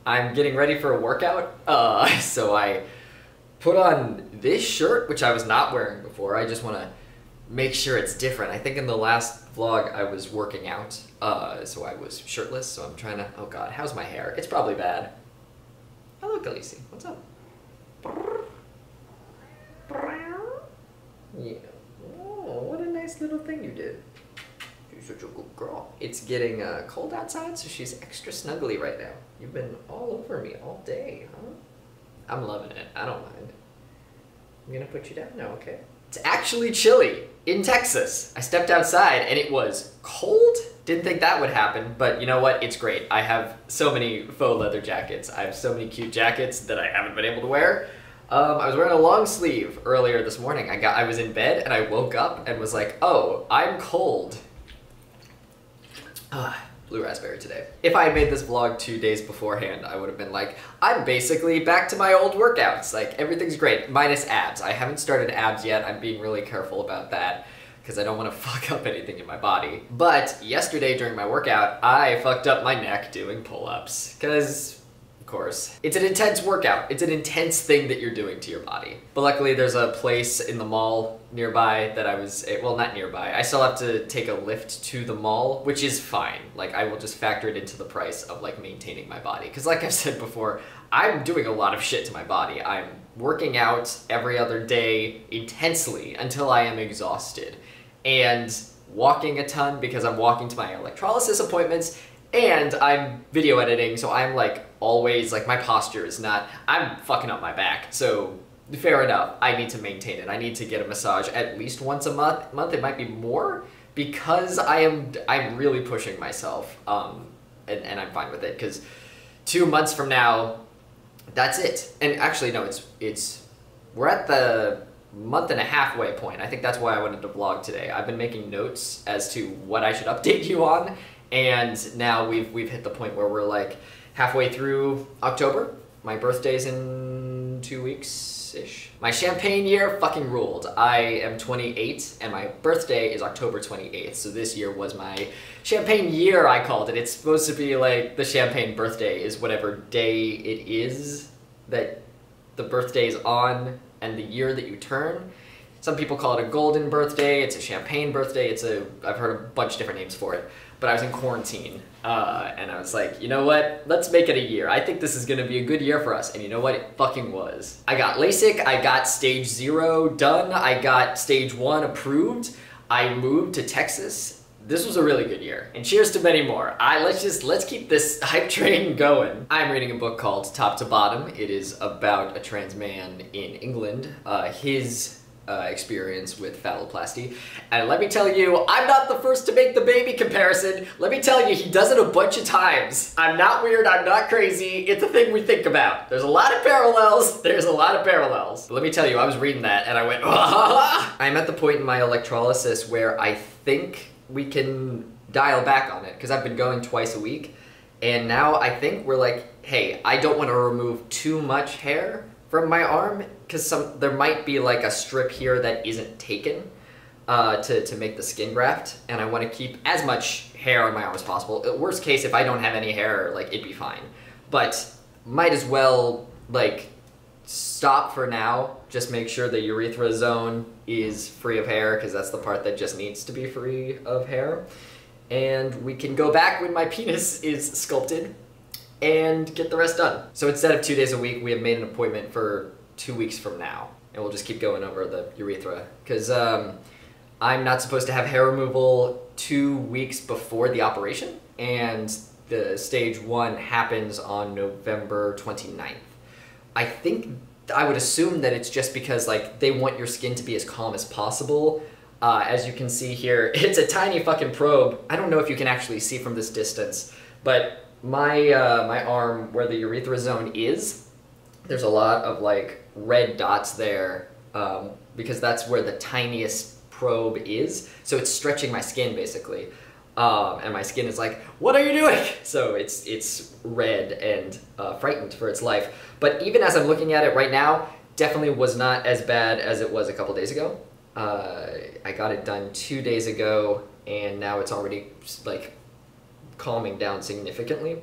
I'm getting ready for a workout, so I put on this shirt, which I was not wearing before. I just want to make sure it's different. I think in the last vlog I was working out, so I was shirtless, so I'm trying to, oh god, how's my hair? It's probably bad. Hello, Khaleesi, what's up? Yeah. Oh, what a nice little thing you did. You're such a good girl. It's getting cold outside, so she's extra snuggly right now. You've been all over me all day, huh? I'm loving it. I don't mind. I'm gonna put you down now, okay? It's actually chilly in Texas. I stepped outside and it was cold. Didn't think that would happen, but you know what? It's great. I have so many faux leather jackets. I have so many cute jackets that I haven't been able to wear. I was wearing a long sleeve earlier this morning. I was in bed and I woke up and was like, oh, I'm cold. Blue raspberry today. If I had made this vlog 2 days beforehand, I would have been like, I'm basically back to my old workouts. Like, everything's great, minus abs. I haven't started abs yet. I'm being really careful about that because I don't want to fuck up anything in my body. But yesterday during my workout, I fucked up my neck doing pull-ups because, of course, it's an intense workout. It's an intense thing that you're doing to your body. But luckily there's a place in the mall nearby that I was, well, not nearby. I still have to take a lift to the mall, which is fine. Like, I will just factor it into the price of like maintaining my body. Because like I've said before, I'm doing a lot of shit to my body. I'm working out every other day intensely until I am exhausted. And walking a ton because I'm walking to my electrolysis appointments, and I'm video editing, so I'm like always, like my posture is not, I'm fucking up my back. So fair enough, I need to maintain it. I need to get a massage at least once a month. It might be more because I'm really pushing myself, and I'm fine with it because 2 months from now, that's it. And actually no, we're at the month and a halfway point. I think that's why I wanted to vlog today. I've been making notes as to what I should update you on, and now we've hit the point where we're like halfway through October. My birthday's in 2 weeks-ish. My champagne year fucking ruled. I am 28 and my birthday is October 28th, so this year was my champagne year, I called it. It's supposed to be like the champagne birthday is whatever day it is that the birthday is on and the year that you turn. Some people call it a golden birthday, it's a champagne birthday, I've heard a bunch of different names for it. But I was in quarantine, and I was like, you know what? Let's make it a year. I think this is gonna be a good year for us. And you know what? It fucking was. I got LASIK, I got stage 0 done, I got stage 1 approved, I moved to Texas. This was a really good year. And cheers to many more. Let's keep this hype train going. I'm reading a book called Top to Bottom. It is about a trans man in England, his experience with phalloplasty. And let me tell you, I'm not the first to make the baby comparison. Let me tell you, he does it a bunch of times. I'm not weird, I'm not crazy. It's a thing we think about. There's a lot of parallels. There's a lot of parallels. But let me tell you, I was reading that and I went, ah! I'm at the point in my electrolysis where I think we can dial back on it because I've been going twice a week. And now I think we're like, hey, I don't want to remove too much hair from my arm because there might be like a strip here that isn't taken to make the skin graft, and I want to keep as much hair on my arm as possible. Worst case, if I don't have any hair, like, it'd be fine. But might as well like stop for now, just make sure the urethra zone is free of hair because that's the part that just needs to be free of hair. And we can go back when my penis is sculpted and get the rest done. So instead of 2 days a week, we have made an appointment for 2 weeks from now. And we'll just keep going over the urethra. Because I'm not supposed to have hair removal 2 weeks before the operation. And the stage 1 happens on November 29th. I would assume that it's just because like they want your skin to be as calm as possible. As you can see here, it's a tiny fucking probe. I don't know if you can actually see from this distance, but my arm where the urethra zone is, there's a lot of like red dots there because that's where the tiniest probe is. So it's stretching my skin basically. And my skin is like, what are you doing? So it's red and frightened for its life. But even as I'm looking at it right now, definitely was not as bad as it was a couple days ago. I got it done 2 days ago and now it's already like calming down significantly.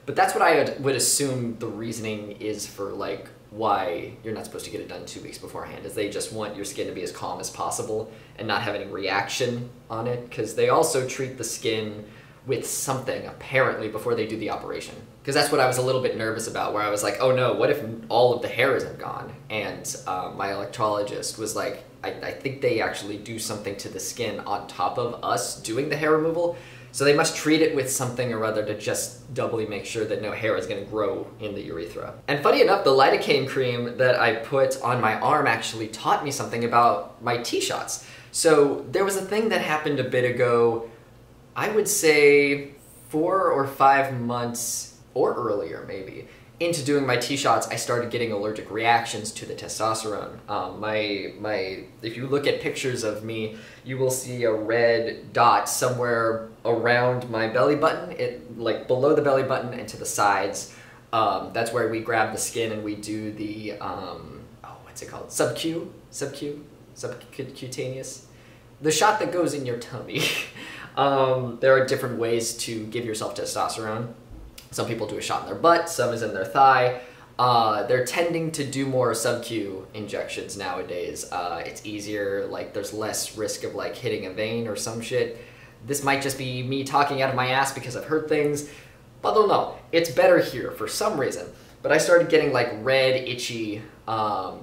But that's what I would assume the reasoning is for like why you're not supposed to get it done 2 weeks beforehand, is they just want your skin to be as calm as possible and not have any reaction on it, because they also treat the skin with something apparently before they do the operation. Because that's what I was a little bit nervous about, where I was like, oh no, what if all of the hair isn't gone? And my electrologist was like, I think they actually do something to the skin on top of us doing the hair removal. So they must treat it with something or other to just doubly make sure that no hair is going to grow in the urethra. And funny enough, the lidocaine cream that I put on my arm actually taught me something about my T-shots. So there was a thing that happened a bit ago, I would say 4 or 5 months, or earlier maybe, into doing my T-shots, I started getting allergic reactions to the testosterone. If you look at pictures of me, you will see a red dot somewhere around my belly button, like below the belly button and to the sides. That's where we grab the skin and we do the, what's it called? Subcutaneous? The shot that goes in your tummy. There are different ways to give yourself testosterone. Some people do a shot in their butt, some is in their thigh. They're tending to do more sub-Q injections nowadays. It's easier, like there's less risk of like hitting a vein or some shit. This might just be me talking out of my ass because I've heard things, but I don't know. It's better here for some reason. But I started getting like red, itchy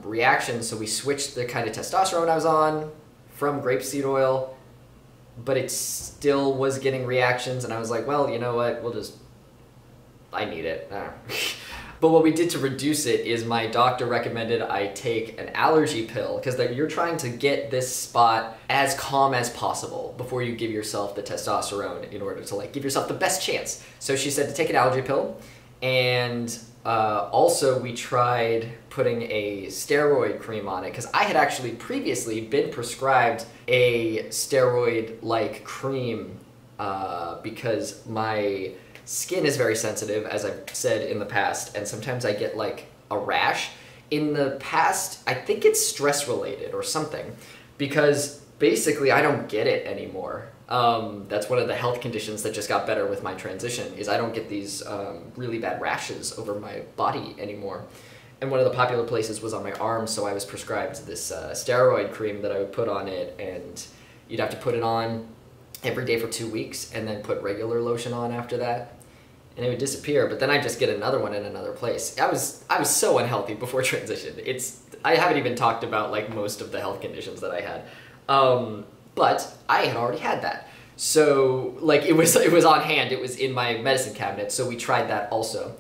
reactions, so we switched the kind of testosterone I was on from grapeseed oil, but it still was getting reactions, and I was like, well, you know what, I need it. But what we did to reduce it is my doctor recommended I take an allergy pill, because you're trying to get this spot as calm as possible before you give yourself the testosterone in order to like give yourself the best chance. So she said to take an allergy pill, and also we tried putting a steroid cream on it, because I had actually previously been prescribed a steroid-like cream because my skin is very sensitive, as I've said in the past, and sometimes I get like a rash. In the past, I think it's stress related or something, because basically I don't get it anymore. That's one of the health conditions that just got better with my transition, is I don't get these really bad rashes over my body anymore. And one of the popular places was on my arm, so I was prescribed this steroid cream that I would put on it, and you'd have to put it on every day for 2 weeks and then put regular lotion on after that, and it would disappear. But then I'd just get another one in another place. I was so unhealthy before transition. I haven't even talked about like most of the health conditions that I had, but I had already had that, so like it was on hand. It was in my medicine cabinet, so we tried that also.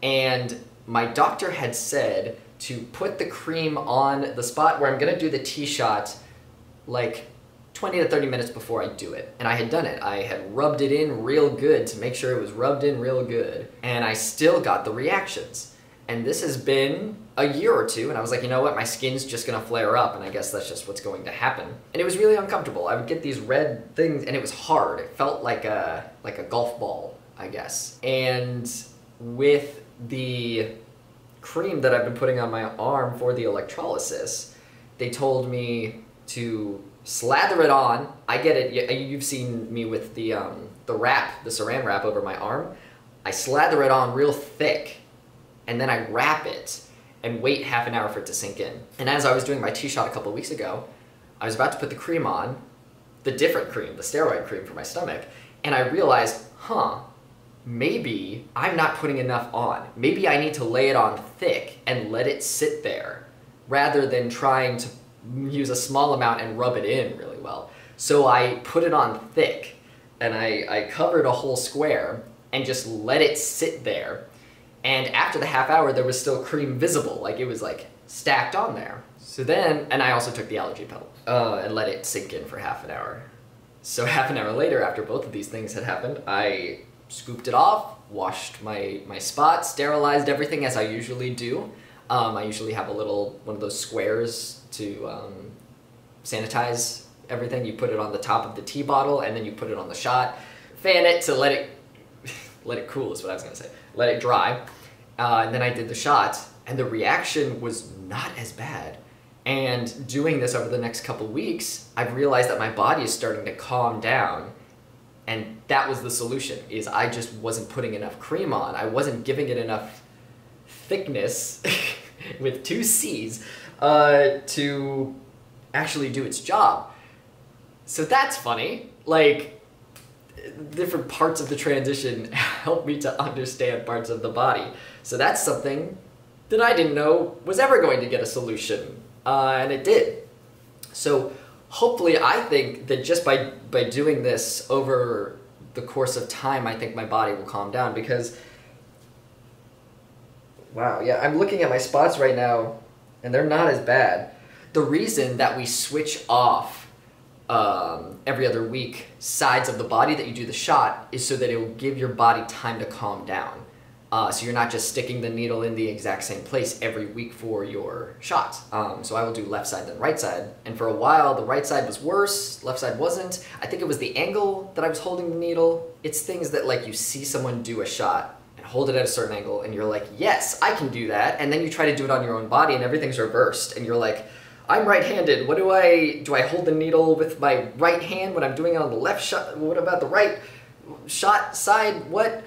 And my doctor had said to put the cream on the spot where I'm gonna do the T-shot like 20 to 30 minutes before I do it. And I had done it. I had rubbed it in real good to make sure it was rubbed in real good, and I still got the reactions. And this has been a year or two, and I was like, you know what, my skin's just gonna flare up, and I guess that's just what's going to happen. And it was really uncomfortable. I would get these red things, and it was hard. It felt like a golf ball, I guess. And with the cream that I've been putting on my arm for the electrolysis, they told me to slather it on. I get it. You've seen me with the wrap, the saran wrap over my arm. I slather it on real thick, and then I wrap it and wait half an hour for it to sink in. And as I was doing my T-shot a couple of weeks ago, I was about to put the cream on, the different cream, the steroid cream for my stomach, and I realized, maybe I'm not putting enough on. Maybe I need to lay it on thick and let it sit there, rather than trying to use a small amount and rub it in really well. So I put it on thick, and I covered a whole square and just let it sit there. And after the half hour, there was still cream visible, like it was like stacked on there. So then, and I also took the allergy pill and let it sink in for half an hour. So half an hour later, after both of these things had happened, I scooped it off, washed my spot, sterilized everything as I usually do. I usually have one of those squares to sanitize everything. You put it on the top of the tea bottle, and then you put it on the shot. Fan it to let it cool is what I was gonna say. Let it dry. And then I did the shot, and the reaction was not as bad. And doing this over the next couple weeks, I've realized that my body is starting to calm down, And that was the solution, is I just wasn't putting enough cream on. I wasn't giving it enough thickness with 2 C's to actually do its job. So that's funny. Like, different parts of the transition help me to understand parts of the body. So that's something that I didn't know was ever going to get a solution, and it did. So hopefully, I think that just by doing this over the course of time, I think my body will calm down, because, wow, yeah, I'm looking at my spots right now, and they're not as bad. The reason that we switch off every other week sides of the body that you do the shot is so that it will give your body time to calm down. So you're not just sticking the needle in the exact same place every week for your shot. So I will do left side then right side. And for a while, the right side was worse, left side wasn't. I think it was the angle that I was holding the needle. It's things that, like, you see someone do a shot and hold it at a certain angle and you're like, yes, I can do that. And then you try to do it on your own body and everything's reversed. And you're like, I'm right-handed. What do I hold the needle with my right hand when I'm doing it on the left shot? What about the right shot side? What?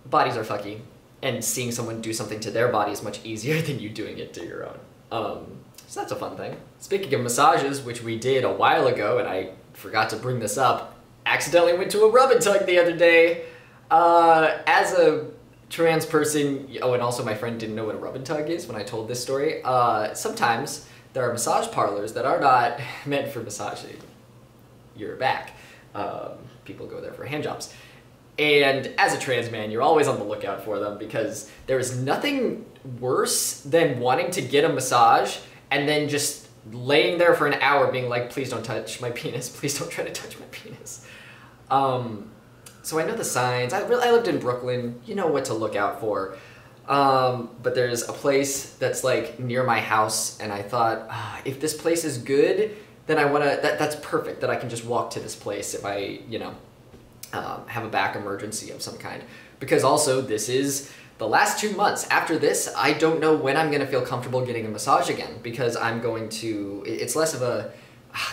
Bodies are fucky, and seeing someone do something to their body is much easier than you doing it to your own. So that's a fun thing. Speaking of massages, which we did a while ago, and I forgot to bring this up, accidentally went to a rub and tug the other day. As a trans person, oh, and also my friend didn't know what a rub and tug is when I told this story. Sometimes there are massage parlors that are not meant for massaging your back. People go there for hand jobs. And as a trans man, you're always on the lookout for them, because there is nothing worse than wanting to get a massage and then just laying there for an hour being like, please don't touch my penis, please don't try to touch my penis. So I know the signs. I lived in Brooklyn, you know what to look out for. But there's a place that's like near my house, and I thought, if this place is good, then I wanna, that's perfect, that I can just walk to this place if I, you know, have a back emergency of some kind. Because also, this is the last 2 months. After this, I don't know when I'm gonna feel comfortable getting a massage again, because I'm going to, it's less of a,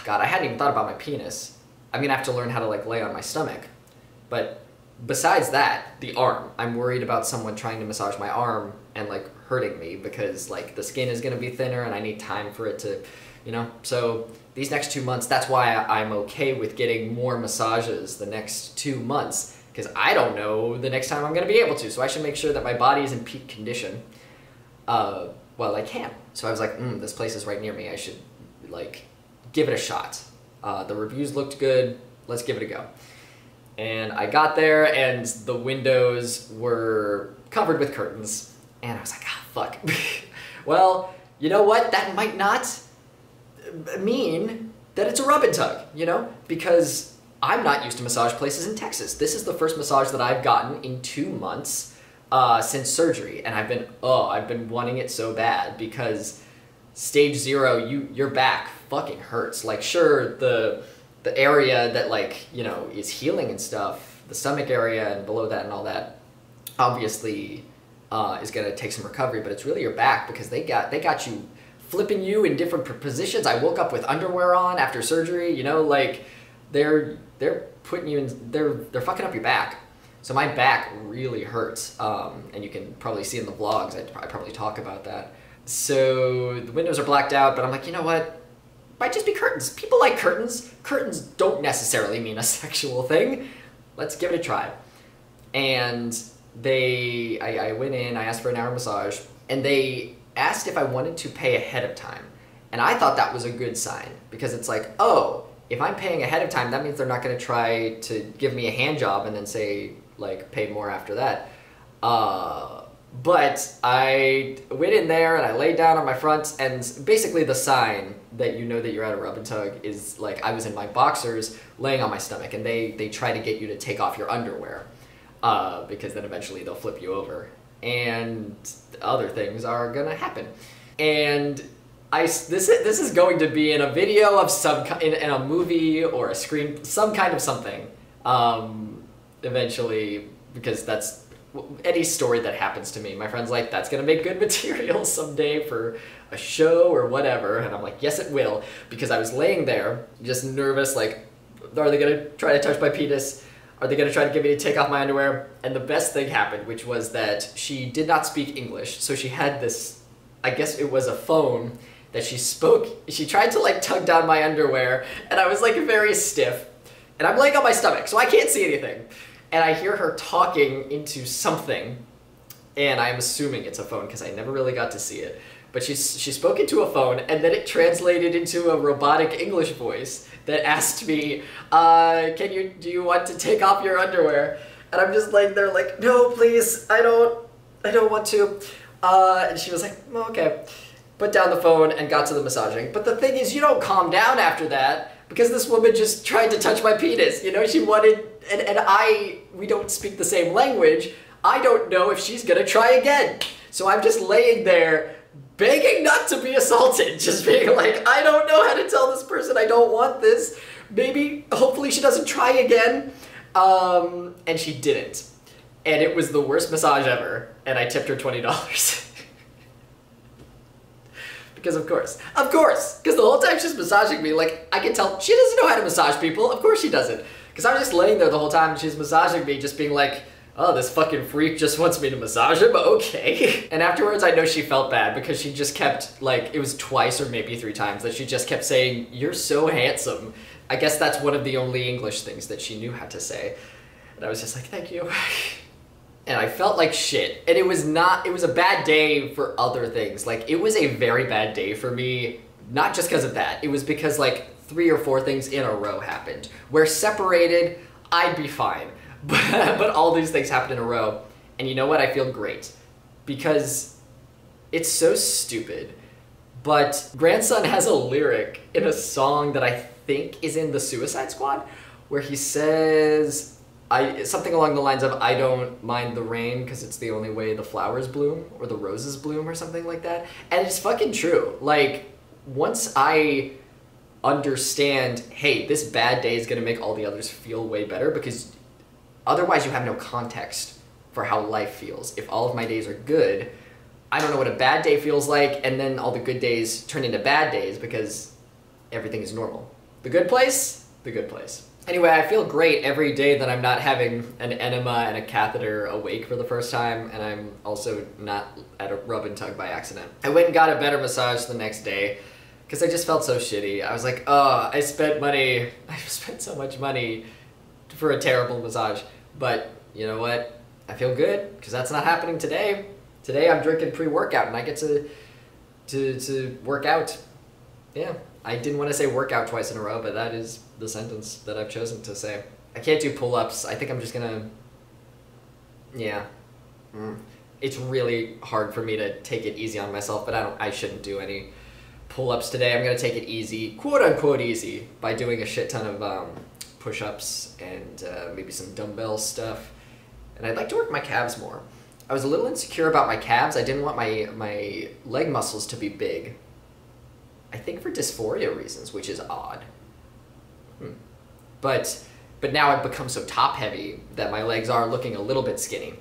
God, I hadn't even thought about my penis. I'm gonna have to learn how to, like, lay on my stomach. But besides that, the arm. I'm worried about someone trying to massage my arm and, like, hurting me, because, like, the skin is gonna be thinner and I need time for it to, you know. So these next 2 months, that's why I'm okay with getting more massages the next 2 months, because I don't know the next time I'm gonna be able to. So I should make sure that my body is in peak condition while I can. So I was like, this place is right near me. I should, like, give it a shot. The reviews looked good. Let's give it a go. And I got there, and the windows were covered with curtains. And I was like, fuck. Well, you know what? That might not mean that it's a rub and tug, you know? Because I'm not used to massage places in Texas. This is the first massage that I've gotten in 2 months since surgery. And I've been wanting it so bad, because stage 0, your back fucking hurts. Like, sure, the area that, like, you know, is healing and stuff, the stomach area and below that and all that, obviously is gonna take some recovery, but it's really your back, because they got you flipping you in different positions. I woke up with underwear on after surgery, you know, like, they're putting you in, they're fucking up your back. So my back really hurts, and you can probably see in the vlogs, I probably talk about that. So the windows are blacked out, but I'm like, you know what? Might just be curtains. People like curtains. Curtains don't necessarily mean a sexual thing. Let's give it a try. And I went in, I asked for an hour massage, and they asked if I wanted to pay ahead of time. And I thought that was a good sign, because it's like, oh, if I'm paying ahead of time, that means they're not gonna try to give me a hand job and then say, like, pay more after that. But I went in there and I laid down on my front, and basically the sign that you know that you're at a rub and tug is, like, I was in my boxers laying on my stomach, and they try to get you to take off your underwear, because then eventually they'll flip you over. And other things are gonna happen. And this is going to be in a video of in a movie or a screen, some kind of something, eventually, because that's any story that happens to me. My friend's like, that's gonna make good material someday for a show or whatever, and I'm like, yes it will, because I was laying there just nervous, like, Are they gonna try to touch my penis? Are they gonna try to get me to take off my underwear? And the best thing happened, which was that she did not speak English, so she had this, I guess it was a phone that she spoke. She tried to like tug down my underwear, and I was like very stiff. And I'm laying on my stomach, so I can't see anything. And I hear her talking into something, and I'm assuming it's a phone because I never really got to see it. But she spoke into a phone, and then it translated into a robotic English voice that asked me, do you want to take off your underwear? And I'm just like, they're like, no, please, I don't want to. And she was like, oh, okay. Put down the phone and got to the massaging. But the thing is, you don't calm down after that, because this woman just tried to touch my penis. You know, she wanted, we don't speak the same language. I don't know if she's gonna try again. So I'm just laying there begging not to be assaulted, just being like, I don't know how to tell this person I don't want this. Maybe, hopefully she doesn't try again. And she didn't. And it was the worst massage ever, and I tipped her $20. Because of course, because the whole time she's massaging me, like, I can tell she doesn't know how to massage people. Of course she doesn't. Because I was just laying there the whole time and she's massaging me, just being like, oh, this fucking freak just wants me to massage him? Okay. And afterwards, I know she felt bad because she just kept, like, it was twice or maybe 3 times that she just kept saying, you're so handsome. I guess that's one of the only English things that she knew how to say. And I was just like, thank you. And I felt like shit. And it was a bad day for other things. Like, it was a very bad day for me, not just because of that. It was because, like, 3 or 4 things in a row happened. Where separated, I'd be fine. But all these things happened in a row. And you know what? I feel great. Because it's so stupid. But Grandson has a lyric in a song that I think is in the Suicide Squad, where he says, something along the lines of, I don't mind the rain because it's the only way the flowers bloom, or the roses bloom, or something like that. And it's fucking true. Like, once I understand, hey, this bad day is gonna make all the others feel way better, because otherwise you have no context for how life feels. If all of my days are good, I don't know what a bad day feels like, and then all the good days turn into bad days because everything is normal. The good place? The good place. Anyway, I feel great every day that I'm not having an enema and a catheter awake for the first time, and I'm also not at a rub and tug by accident. I went and got a better massage the next day because I just felt so shitty. I was like, oh, I spent so much money for a terrible massage. But you know what? I feel good because that's not happening today. Today I'm drinking pre-workout and I get to work out. Yeah. I didn't want to say workout twice in a row, but that is the sentence that I've chosen to say. I can't do pull-ups. I think I'm just gonna, yeah. It's really hard for me to take it easy on myself, but I shouldn't do any pull-ups today. I'm gonna take it easy, quote-unquote easy, by doing a shit ton of push-ups and maybe some dumbbell stuff. And I'd like to work my calves more. I was a little insecure about my calves. I didn't want my leg muscles to be big. I think for dysphoria reasons, which is odd. But now I've become so top heavy that my legs are looking a little bit skinny.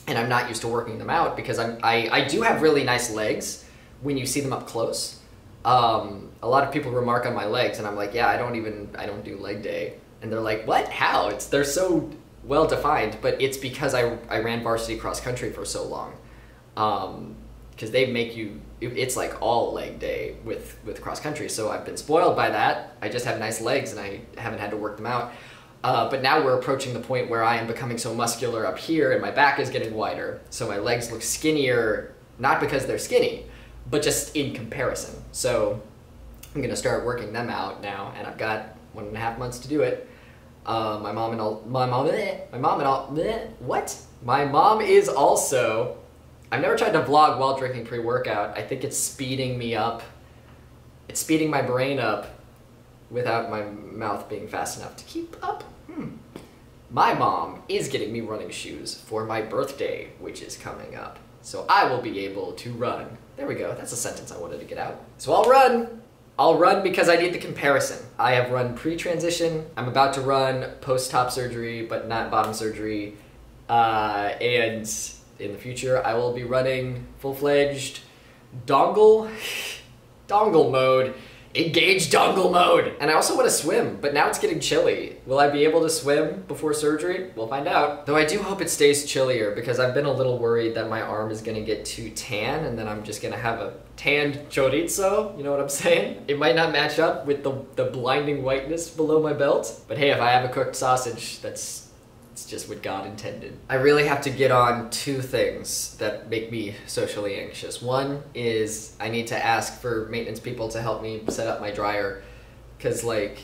And I'm not used to working them out because I do have really nice legs when you see them up close. A lot of people remark on my legs and I'm like, yeah, I don't do leg day. And they're like, what? How? They're so well defined, but it's because I ran varsity cross country for so long. Because they make you, it's like all leg day with cross country. So I've been spoiled by that. I just have nice legs and I haven't had to work them out. But now we're approaching the point where I am becoming so muscular up here and my back is getting wider. So my legs look skinnier, not because they're skinny, but just in comparison. So I'm gonna start working them out now, and I've got 1.5 months to do it. My mom is also, I've never tried to vlog while drinking pre-workout. I think it's speeding me up. It's speeding my brain up without my mouth being fast enough to keep up. My mom is getting me running shoes for my birthday, which is coming up. So I will be able to run. There we go, that's a sentence I wanted to get out. So I'll run. I'll run because I need the comparison. I have run pre-transition. I'm about to run post-top surgery, but not bottom surgery. And in the future, I will be running full-fledged dongle mode Engage dongle mode! And I also want to swim, but now it's getting chilly. Will I be able to swim before surgery? We'll find out. Though I do hope it stays chillier, because I've been a little worried that my arm is gonna get too tan, and then I'm just gonna have a tanned chorizo, you know what I'm saying? It might not match up with the blinding whiteness below my belt, but hey, if I have a cooked sausage, it's just what God intended. I really have to get on two things that make me socially anxious. One is I need to ask for maintenance people to help me set up my dryer, because like,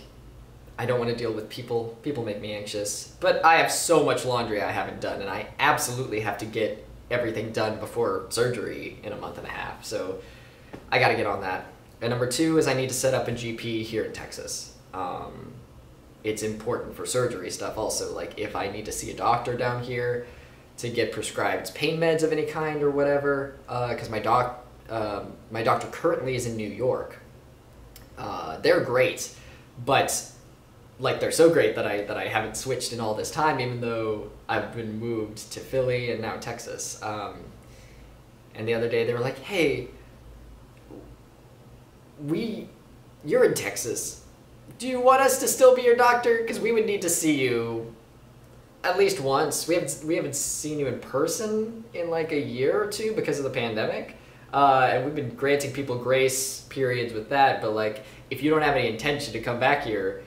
I don't want to deal with people. People make me anxious. But I have so much laundry I haven't done, and I absolutely have to get everything done before surgery in a month and a half. So I gotta get on that. And number two is I need to set up a GP here in Texas. It's important for surgery stuff also. Like if I need to see a doctor down here to get prescribed pain meds of any kind or whatever, because my doctor currently is in New York. They're great, but like they're so great that I haven't switched in all this time, even though I've been moved to Philly and now Texas. And the other day they were like, hey, you're in Texas. Do you want us to still be your doctor? Because we would need to see you at least once. We haven't seen you in person in like a year or two because of the pandemic. And we've been granting people grace periods with that, but like if you don't have any intention to come back here,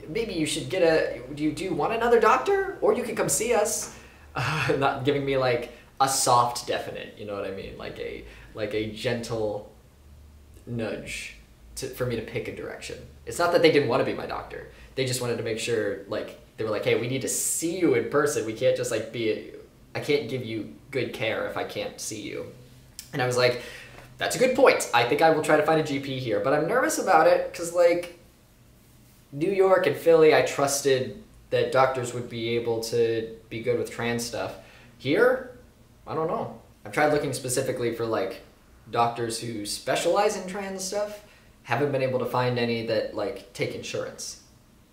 maybe you should get do you want another doctor? Or you can come see us. Not giving me like a soft definite, you know what I mean? Like a gentle nudge for me to pick a direction. It's not that they didn't want to be my doctor. They just wanted to make sure, like, they were like, hey, we need to see you in person. We can't just like I can't give you good care if I can't see you. And I was like, that's a good point. I think I will try to find a GP here, but I'm nervous about it because like New York and Philly, I trusted that doctors would be able to be good with trans stuff. Here, I don't know. I've tried looking specifically for like doctors who specialize in trans stuff. Haven't been able to find any that like take insurance,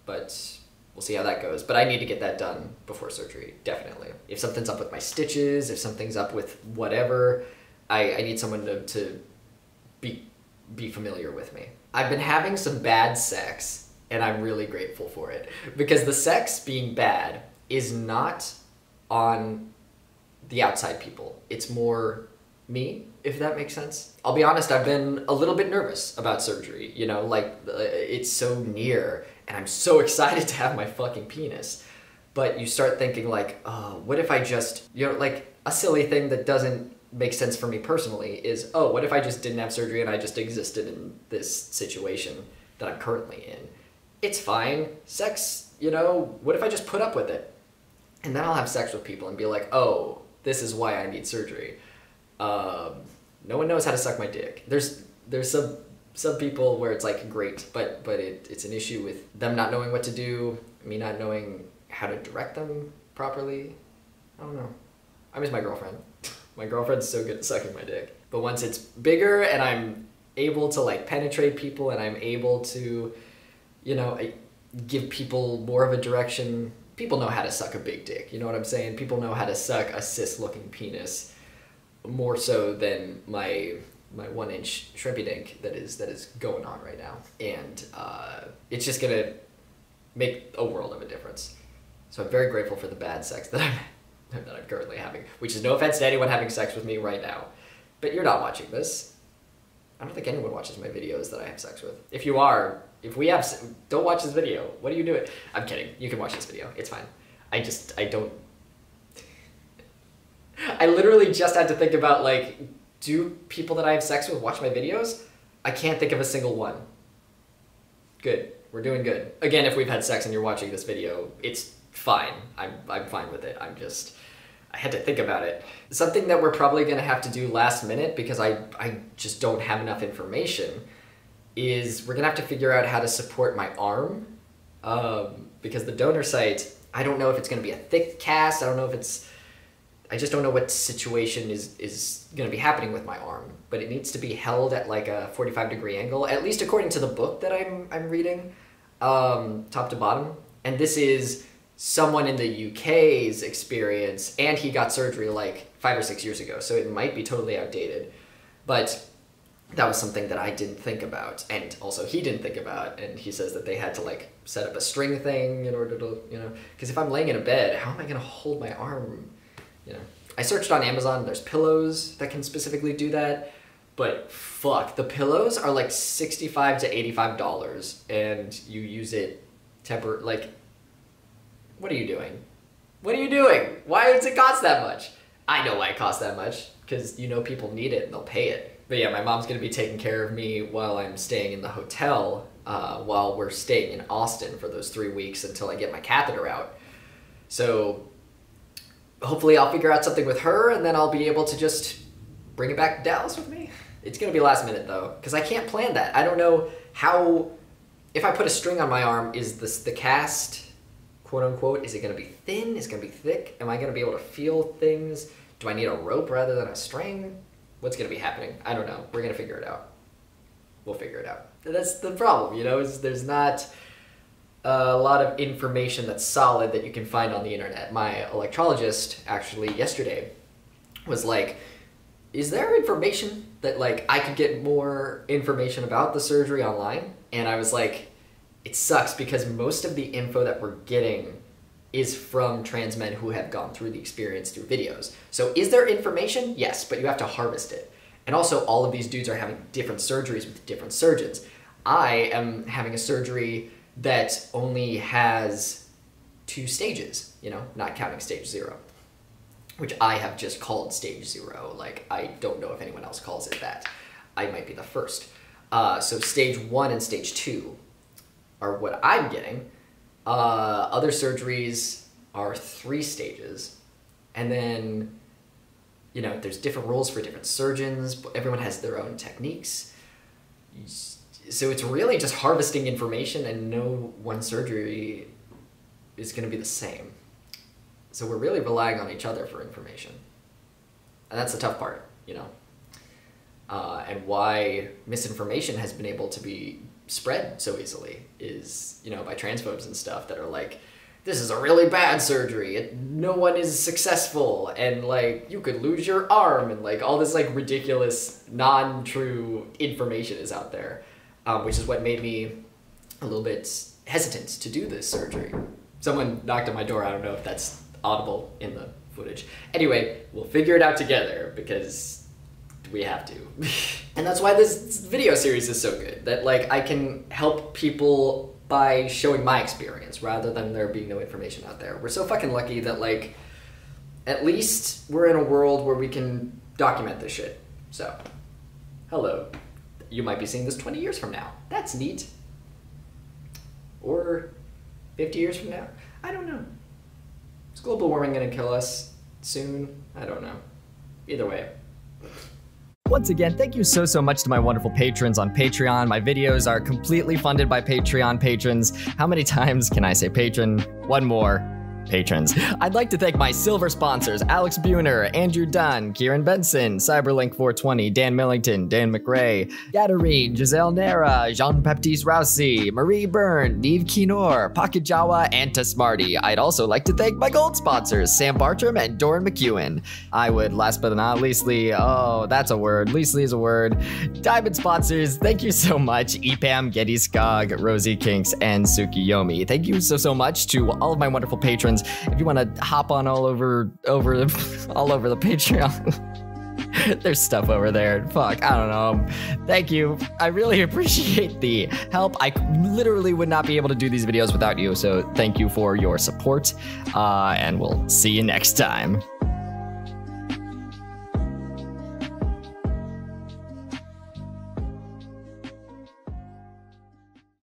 but we'll see how that goes. But I need to get that done before surgery, definitely. If something's up with my stitches, if something's up with whatever, I need someone to be familiar with me. I've been having some bad sex, and I'm really grateful for it. Because the sex being bad is not on the outside people. It's more me, if that makes sense. I'll be honest, I've been a little bit nervous about surgery, you know, like it's so near and I'm so excited to have my fucking penis. But you start thinking like, oh, what if I just, you know, like a silly thing that doesn't make sense for me personally is, oh, what if I just didn't have surgery and I just existed in this situation that I'm currently in? It's fine. Sex, you know, what if I just put up with it? And then I'll have sex with people and be like, oh, this is why I need surgery. No one knows how to suck my dick. There's some people where it's like great, but it's an issue with them not knowing what to do, me not knowing how to direct them properly. I don't know. I miss my girlfriend. My girlfriend's so good at sucking my dick. But once it's bigger and I'm able to like penetrate people and I'm able to, you know, give people more of a direction, people know how to suck a big dick. You know what I'm saying? People know how to suck a cis-looking penis more so than my 1-inch shrimpy dink that is going on right now. And it's just gonna make a world of a difference. So I'm very grateful for the bad sex that I'm currently having, which is no offense to anyone having sex with me right now, but you're not watching this. I don't think anyone watches my videos that I have sex with. If you are, don't watch this video. What are you doing? I'm kidding. You can watch this video. It's fine. I literally just had to think about like, do people that I have sex with watch my videos? I can't think of a single one. Good. We're doing good. Again, if we've had sex and you're watching this video, it's fine. I'm fine with it. I had to think about it. Something that we're probably gonna have to do last minute because I just don't have enough information is we're gonna have to figure out how to support my arm because the donor site, I don't know if it's gonna be a thick cast. I just don't know what situation is going to be happening with my arm, but it needs to be held at like a 45-degree angle, at least according to the book that I'm reading, top to bottom. And this is someone in the UK's experience, and he got surgery like 5 or 6 years ago, so it might be totally outdated. But that was something that I didn't think about, and also he didn't think about, and he says that they had to like set up a string thing in order to, you know, because if I'm laying in a bed, how am I gonna hold my arm, you know? I searched on Amazon, there's pillows that can specifically do that, but fuck, the pillows are like $65 to $85, and you use it like, what are you doing? What are you doing? Why does it cost that much? I know why it costs that much, because you know people need it and they'll pay it. But yeah, my mom's gonna be taking care of me while I'm staying in the hotel, while we're staying in Austin for those 3 weeks until I get my catheter out. So hopefully I'll figure out something with her, and then I'll be able to just bring it back to Dallas with me. It's gonna be last minute though, because I can't plan that. I don't know how, if I put a string on my arm, is the cast, quote unquote, is it gonna be thin? Is it gonna be thick? Am I gonna be able to feel things? Do I need a rope rather than a string? What's gonna be happening? I don't know. We're gonna figure it out. We'll figure it out. That's the problem, you know, is there's not a lot of information that's solid that you can find on the internet. My electrologist actually yesterday was like, is there information that like I could get more information about the surgery online? And I was like, it sucks because most of the info that we're getting is from trans men who have gone through the experience through videos. So is there information? Yes, but you have to harvest it. And also all of these dudes are having different surgeries with different surgeons. I am having a surgery that only has 2 stages, you know, not counting stage 0, which I have just called stage 0. Like, I don't know if anyone else calls it that. I might be the first. So stage 1 and stage 2 are what I'm getting. Other surgeries are 3 stages, and then, you know, there's different rules for different surgeons, but everyone has their own techniques. So it's really just harvesting information, and no one surgery is going to be the same. So we're really relying on each other for information. And that's the tough part, you know. And why misinformation has been able to be spread so easily is, you know, by transphobes and stuff that are like, this is a really bad surgery, no one is successful, and like you could lose your arm, and like all this like ridiculous non-true information is out there, which is what made me a little bit hesitant to do this surgery. Someone knocked on my door. I don't know if that's audible in the footage. Anyway, we'll figure it out together because we have to. And that's why this video series is so good, that like I can help people by showing my experience rather than there being no information out there. We're so fucking lucky that like at least we're in a world where we can document this shit. So, hello. You might be seeing this 20 years from now. That's neat. Or 50 years from now. I don't know. Is global warming gonna kill us soon? I don't know. Either way. Once again, thank you so much to my wonderful patrons on Patreon. My videos are completely funded by Patreon patrons. How many times can I say patron? One more. Patrons. I'd like to thank my silver sponsors, Alex Buhner, Andrew Dunn, Kieran Benson, Cyberlink420, Dan Millington, Dan McRae, Gadarine, Giselle Nera, Jean-Baptiste Rousey, Marie Byrne, Neve Kinor, Pocket Jawa, and Tasmarty. I'd also like to thank my gold sponsors, Sam Bartram and Doran McEwen. I would, last but not leastly, oh, that's a word. Leastly is a word. Diamond sponsors, thank you so much, Epam, Getty Skog, Rosie Kinks, and Tsukiyomi. Thank you so much to all of my wonderful patrons. If you want to hop on all over the Patreon, there's stuff over there. Fuck, I don't know. Thank you. I really appreciate the help. I literally would not be able to do these videos without you, so thank you for your support, and we'll see you next time.